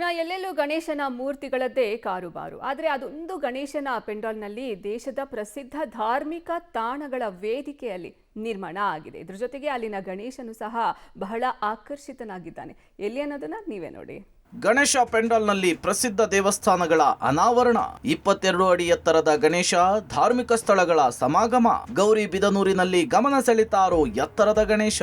ಇನ್ನು ಎಲ್ಲೆಲ್ಲೂ ಗಣೇಶನ ಮೂರ್ತಿಗಳದ್ದೇ ಕಾರುಬಾರು. ಆದರೆ ಅದೊಂದು ಗಣೇಶನ ಪೆಂಡಾಲ್ನಲ್ಲಿ ದೇಶದ ಪ್ರಸಿದ್ಧ ಧಾರ್ಮಿಕ ತಾಣಗಳ ವೇದಿಕೆಯಲ್ಲಿ ನಿರ್ಮಾಣ ಆಗಿದೆ. ಇದ್ರ ಜೊತೆಗೆ ಅಲ್ಲಿನ ಗಣೇಶನು ಸಹ ಬಹಳ ಆಕರ್ಷಿತನಾಗಿದ್ದಾನೆ. ಎಲ್ಲಿ ಅನ್ನೋದನ್ನ ನೀವೇ ನೋಡಿ. ಗಣೇಶ ಪೆಂಡಾಲ್ನಲ್ಲಿ ಪ್ರಸಿದ್ಧ ದೇವಸ್ಥಾನಗಳ ಅನಾವರಣ, 22 ಅಡಿ ಎತ್ತರದ ಗಣೇಶ, ಧಾರ್ಮಿಕ ಸ್ಥಳಗಳ ಸಮಾಗಮ, ಗೌರಿಬಿದನೂರಿನಲ್ಲಿ ಗಮನ ಸೆಳೆತಾರೋ ಎತ್ತರದ ಗಣೇಶ.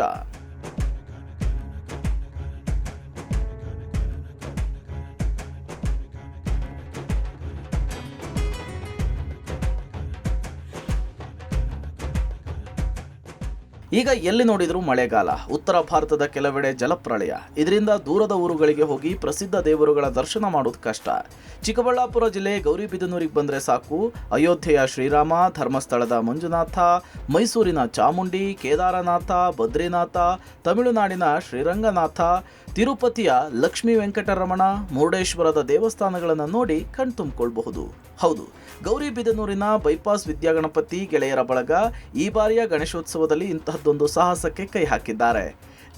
ಈಗ ಎಲ್ಲಿ ನೋಡಿದ್ರು ಮಳೆಗಾಲ, ಉತ್ತರ ಭಾರತದ ಕೆಲವೆಡೆ ಜಲಪ್ರಳಯ. ಇದರಿಂದ ದೂರದ ಊರುಗಳಿಗೆ ಹೋಗಿ ಪ್ರಸಿದ್ಧ ದೇವರುಗಳ ದರ್ಶನ ಮಾಡೋದು ಕಷ್ಟ. ಚಿಕ್ಕಬಳ್ಳಾಪುರ ಜಿಲ್ಲೆ ಗೌರಿಬಿದನೂರಿಗೆ ಬಂದರೆ ಸಾಕು, ಅಯೋಧ್ಯೆಯ ಶ್ರೀರಾಮ, ಧರ್ಮಸ್ಥಳದ ಮಂಜುನಾಥ, ಮೈಸೂರಿನ ಚಾಮುಂಡಿ, ಕೇದಾರನಾಥ, ಬದ್ರಿನಾಥ, ತಮಿಳುನಾಡಿನ ಶ್ರೀರಂಗನಾಥ, ತಿರುಪತಿಯ ಲಕ್ಷ್ಮೀ ವೆಂಕಟರಮಣ, ಮುರುಡೇಶ್ವರದ ದೇವಸ್ಥಾನಗಳನ್ನು ನೋಡಿ ಕಣ್ತುಂಬಿಕೊಳ್ಳಬಹುದು. ಹೌದು, ಗೌರಿಬಿದನೂರಿನ ಬೈಪಾಸ್ ವಿದ್ಯಾಗಣಪತಿ ಗೆಳೆಯರ ಬಳಗ ಈ ಬಾರಿಯ ಗಣೇಶೋತ್ಸವದಲ್ಲಿ ಇಂತಹದ್ದೊಂದು ಸಾಹಸಕ್ಕೆ ಕೈ ಹಾಕಿದ್ದಾರೆ.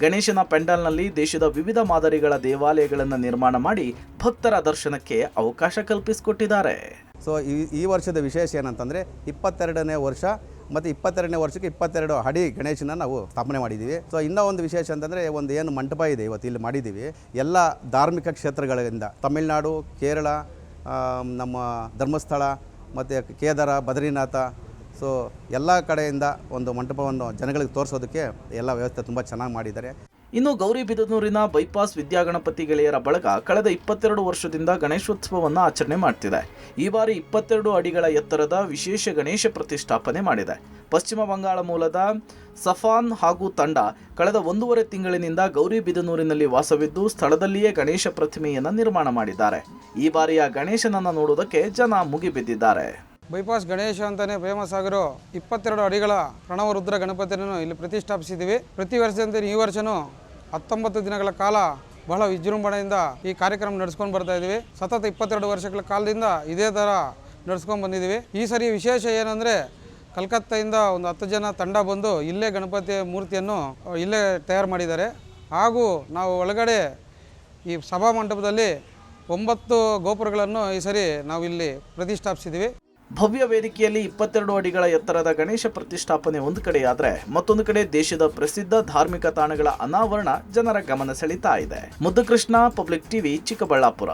ಗಣೇಶನ ಪೆಂಡಾಲ್ನಲ್ಲಿ ದೇಶದ ವಿವಿಧ ಮಾದರಿಗಳ ದೇವಾಲಯಗಳನ್ನು ನಿರ್ಮಾಣ ಮಾಡಿ ಭಕ್ತರ ದರ್ಶನಕ್ಕೆ ಅವಕಾಶ ಕಲ್ಪಿಸಿಕೊಟ್ಟಿದ್ದಾರೆ. ಸೊ ಈ ವರ್ಷದ ವಿಶೇಷ ಏನಂತಂದರೆ 22ನೇ ವರ್ಷ ಮತ್ತು 22ನೇ ವರ್ಷಕ್ಕೆ 22 ಅಡಿ ಗಣೇಶನ ನಾವು ಸ್ಥಾಪನೆ ಮಾಡಿದ್ದೀವಿ. ಸೊ ಇನ್ನೂ ಒಂದು ವಿಶೇಷ ಅಂತಂದರೆ ಒಂದು ಏನು ಮಂಟಪ ಇದೆ ಇವತ್ತು ಇಲ್ಲಿ ಮಾಡಿದ್ದೀವಿ. ಎಲ್ಲ ಧಾರ್ಮಿಕ ಕ್ಷೇತ್ರಗಳಿಂದ ತಮಿಳುನಾಡು, ಕೇರಳ, ನಮ್ಮ ಧರ್ಮಸ್ಥಳ ಮತ್ತು ಕೇದಾರ, ಬದ್ರಿನಾಥ, ಸೊ ಎಲ್ಲ ಕಡೆಯಿಂದ ಒಂದು ಮಂಟಪವನ್ನು ಜನಗಳಿಗೆ ತೋರಿಸೋದಕ್ಕೆ ಎಲ್ಲ ವ್ಯವಸ್ಥೆ ತುಂಬ ಚೆನ್ನಾಗಿ ಮಾಡಿದ್ದಾರೆ. ಇನ್ನು ಗೌರಿಬಿದನೂರಿನ ಬೈಪಾಸ್ ವಿದ್ಯಾಗಣಪತಿ ಗೆಳೆಯರ ಬಳಗ ಕಳೆದ 22 ವರ್ಷದಿಂದ ಗಣೇಶೋತ್ಸವವನ್ನು ಆಚರಣೆ ಮಾಡ್ತಿದೆ. ಈ ಬಾರಿ 22 ಅಡಿಗಳ ಎತ್ತರದ ವಿಶೇಷ ಗಣೇಶ ಪ್ರತಿಷ್ಠಾಪನೆ ಮಾಡಿದೆ. ಪಶ್ಚಿಮ ಬಂಗಾಳ ಮೂಲದ ಸಫಾನ್ ಹಾಗೂ ತಂಡ ಕಳೆದ 1.5 ತಿಂಗಳಿನಿಂದ ಗೌರಿಬಿದನೂರಿನಲ್ಲಿ ವಾಸವಿದ್ದು ಸ್ಥಳದಲ್ಲಿಯೇ ಗಣೇಶ ಪ್ರತಿಮೆಯನ್ನು ನಿರ್ಮಾಣ ಮಾಡಿದ್ದಾರೆ. ಈ ಬಾರಿಯ ಗಣೇಶನನ್ನು ನೋಡುವುದಕ್ಕೆ ಜನ ಮುಗಿಬಿದ್ದಿದ್ದಾರೆ. ಬೈಪಾಸ್ ಗಣೇಶ ಅಂತಲೇ ಫೇಮಸ್ ಆಗಿರೋ 22 ಅಡಿಗಳ ಪ್ರಣವ ರುದ್ರ ಗಣಪತಿಯನ್ನು ಇಲ್ಲಿ ಪ್ರತಿಷ್ಠಾಪಿಸಿದ್ದೀವಿ. ಪ್ರತಿ ವರ್ಷದಂತೆ ಈ ವರ್ಷವೂ 19 ದಿನಗಳ ಕಾಲ ಬಹಳ ವಿಜೃಂಭಣೆಯಿಂದ ಈ ಕಾರ್ಯಕ್ರಮ ನಡೆಸ್ಕೊಂಡು ಬರ್ತಾ ಇದ್ದೀವಿ. ಸತತ 22 ವರ್ಷಗಳ ಕಾಲದಿಂದ ಇದೇ ಥರ ನಡೆಸ್ಕೊಂಡು ಬಂದಿದ್ದೀವಿ. ಈ ಸರಿ ವಿಶೇಷ ಏನಂದರೆ ಕಲ್ಕತ್ತಾದಿಂದ ಒಂದು 10 ಜನ ತಂಡ ಬಂದು ಇಲ್ಲೇ ಗಣಪತಿಯ ಮೂರ್ತಿಯನ್ನು ಇಲ್ಲೇ ತಯಾರು ಮಾಡಿದ್ದಾರೆ. ಹಾಗೂ ನಾವು ಒಳಗಡೆ ಈ ಸಭಾ ಮಂಟಪದಲ್ಲಿ 9 ಗೋಪುರಗಳನ್ನು ಈ ಸರಿ ನಾವು ಇಲ್ಲಿ ಪ್ರತಿಷ್ಠಾಪಿಸಿದ್ದೀವಿ. ಭವ್ಯ ವೇದಿಕೆಯಲ್ಲಿ 22 ಅಡಿಗಳ ಎತ್ತರದ ಗಣೇಶ ಪ್ರತಿಷ್ಠಾಪನೆ ಒಂದು ಕಡೆಯಾದರೆ, ಮತ್ತೊಂದು ಕಡೆ ದೇಶದ ಪ್ರಸಿದ್ಧ ಧಾರ್ಮಿಕ ತಾಣಗಳ ಅನಾವರಣ ಜನರ ಗಮನ ಸೆಳೀತಾ ಇದೆ. Muddukrishna, public TV, Chikkaballapur.